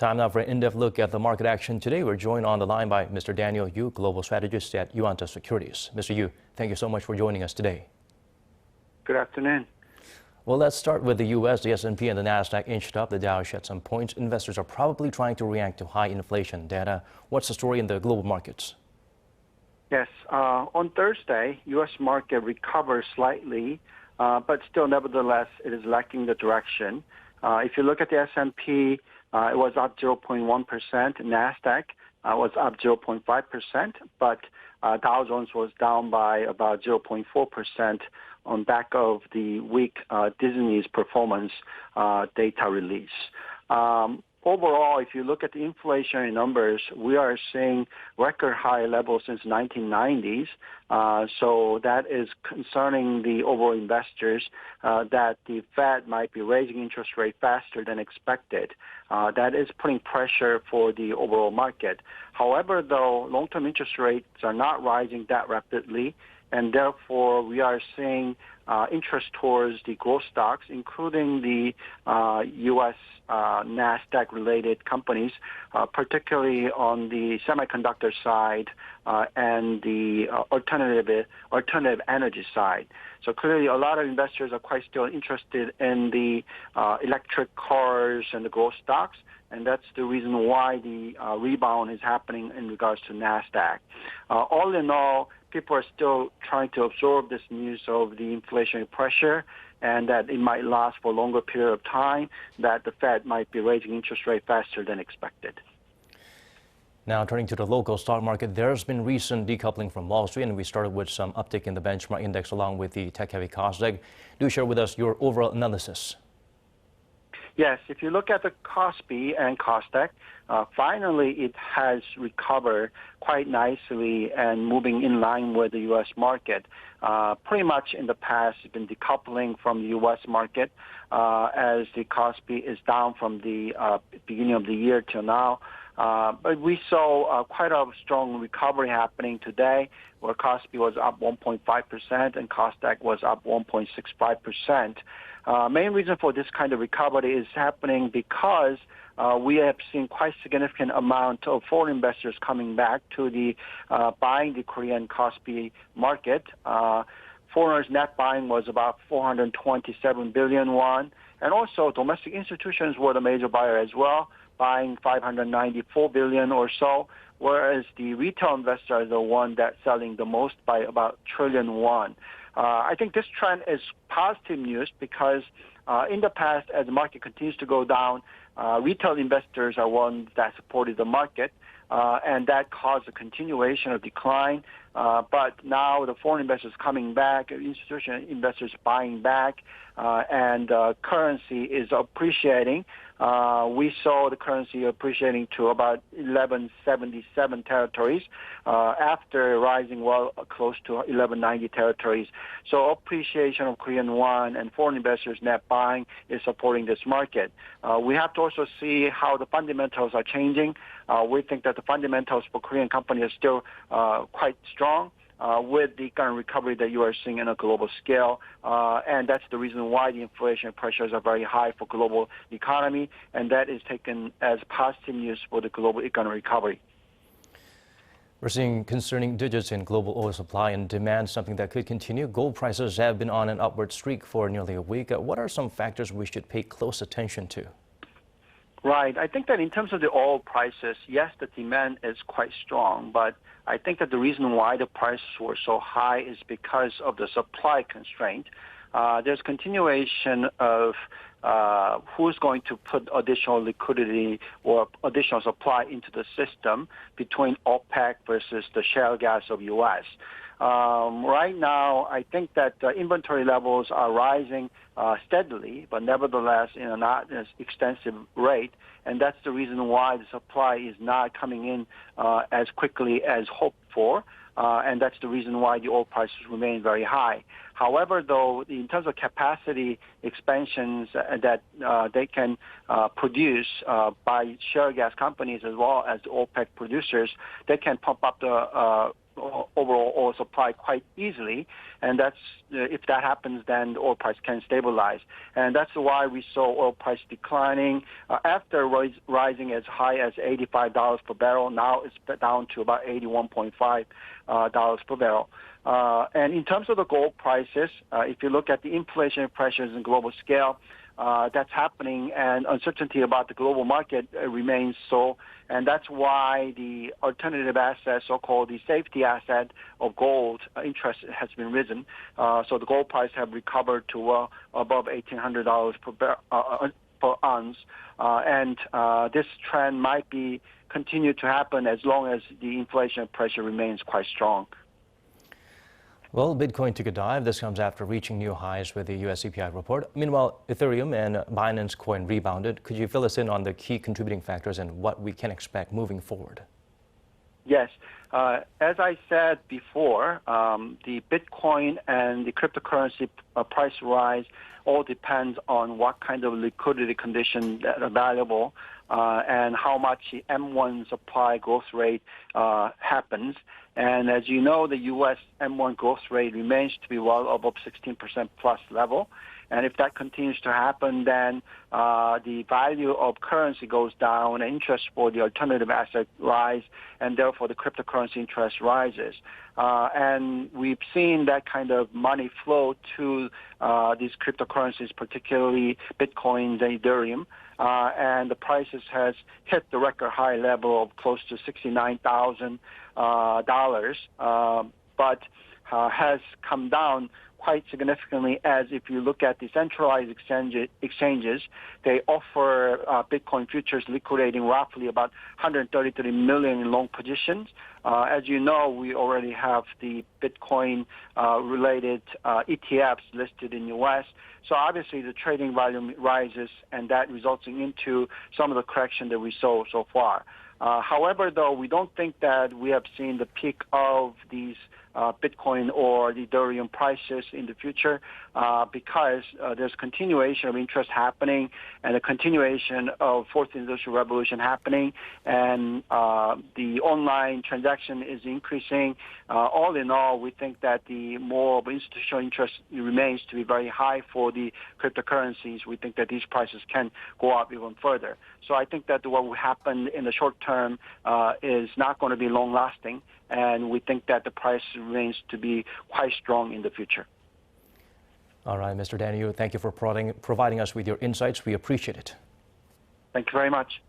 Time now for an in-depth look at the market action today. We're joined on the line by Mr. Daniel Yu, Global Strategist at Yuanta Securities. Mr. Yu, thank you so much for joining us today. Good afternoon. Well, let's start with the U.S. The S&P and the Nasdaq inched up. The Dow shed some points. Investors are probably trying to react to high inflation data. What's the story in the global markets? Yes, on Thursday, U.S. market recovered slightly, but still, nevertheless, it is lacking the direction. If you look at the S&P, it was up 0.1%. Nasdaq was up 0.5%, but Dow Jones was down by about 0.4% on back of the weak Disney's performance data release. Overall, if you look at the inflationary numbers, we are seeing record high levels since 1990s. So that is concerning the overall investors that the Fed might be raising interest rate faster than expected. That is putting pressure for the overall market. However, though, long-term interest rates are not rising that rapidly, and therefore we are seeing interest towards the growth stocks, including the U.S. Nasdaq-related companies, particularly on the semiconductor side and the alternative energy side. So clearly, a lot of investors are quite still interested in the electric cars and the growth stocks, and that's the reason why the rebound is happening in regards to Nasdaq. All in all, people are still trying to absorb this news of the inflationary pressure and that it might last for a longer period of time, that the Fed might be raising interest rate faster than expected. Now, turning to the local stock market, there's been recent decoupling from Wall Street, and we started with some uptick in the benchmark index along with the tech-heavy KOSDAQ. Do share with us your overall analysis. Yes, if you look at the KOSPI and KOSDAQ, finally it has recovered quite nicely and moving in line with the U.S. market. Pretty much in the past, it's been decoupling from the U.S. market as the KOSPI is down from the beginning of the year till now. But we saw quite a strong recovery happening today, where KOSPI was up 1.5% and KOSDAQ was up 1.65%. Main reason for this kind of recovery is happening because we have seen quite significant amount of foreign investors coming back to the buying the Korean KOSPI market. Foreigners net buying was about 427 billion won, and also domestic institutions were the major buyer as well, buying 594 billion or so, whereas the retail investors are the one that's selling the most by about trillion won. I think this trend is positive news because in the past, as the market continues to go down, retail investors are ones that supported the market, and that caused a continuation of decline. But now the foreign investors coming back, institutional investors buying back, and currency is appreciating. We saw the currency appreciating to about 1177 territories after rising well close to 1190 territories. So appreciation of Korean won and foreign investors net buying is supporting this market. We have to also see how the fundamentals are changing. We think that the fundamentals for Korean companies are still quite strong. With the current recovery that you are seeing on a global scale. And that's the reason why the inflation pressures are very high for global economy, and that is taken as positive news for the global economic recovery. We're seeing concerning digits in global oil supply and demand, something that could continue. Gold prices have been on an upward streak for nearly a week. What are some factors we should pay close attention to? Right. I think that in terms of the oil prices, yes, the demand is quite strong, but I think that the reason why the prices were so high is because of the supply constraint. There's continuation of who's going to put additional liquidity or additional supply into the system between OPEC versus the shale gas of U.S. Right now, I think that inventory levels are rising steadily, but nevertheless in a not as extensive rate, and that's the reason why the supply is not coming in as quickly as hoped for, and that's the reason why the oil prices remain very high. However, though, in terms of capacity expansions that they can produce by shale gas companies as well as the OPEC producers, they can pump up the overall oil supply quite easily, and that's if that happens, then the oil price can stabilize, and that's why we saw oil price declining after rising as high as $85 per barrel. Now it's down to about $81.5 per barrel. And in terms of the gold prices, if you look at the inflation pressures in global scale, that's happening, and uncertainty about the global market remains so, and that's why the alternative asset, so-called the safety asset of gold interest has been risen. So the gold price have recovered to above $1,800 per ounce, and this trend might be continue to happen as long as the inflation pressure remains quite strong. Well, Bitcoin took a dive. This comes after reaching new highs with the US CPI report. Meanwhile, Ethereum and Binance Coin rebounded. Could you fill us in on the key contributing factors and what we can expect moving forward? Yes. As I said before, the Bitcoin and the cryptocurrency price rise all depends on what kind of liquidity conditions that are available and how much the M1 supply growth rate happens. And as you know, the U.S. M1 growth rate remains to be well above 16% plus level. And if that continues to happen, then the value of currency goes down, and interest for the alternative asset rise, and therefore the cryptocurrency interest rises. And we've seen that kind of money flow to these cryptocurrencies, particularly Bitcoin and Ethereum. And the prices has hit the record high level of close to $69,000, but has come down quite significantly, as if you look at the centralized exchanges, they offer Bitcoin futures liquidating roughly about 133 million in long positions. As you know, we already have the Bitcoin-related ETFs listed in the U.S., so obviously the trading volume rises, and that resulting into some of the correction that we saw so far. However, though, we don't think that we have seen the peak of these Bitcoin or the Ethereum prices in the future because there's continuation of interest happening and a continuation of fourth industrial revolution happening, and the online transaction is increasing. All in all, we think that the more of institutional interest remains to be very high for the cryptocurrencies. We think that these prices can go up even further. So I think that what will happen in the short term is not going to be long lasting, and we think that the price remains to be quite strong in the future. All right, Mr. Daniel, thank you for providing us with your insights. We appreciate it. Thank you very much.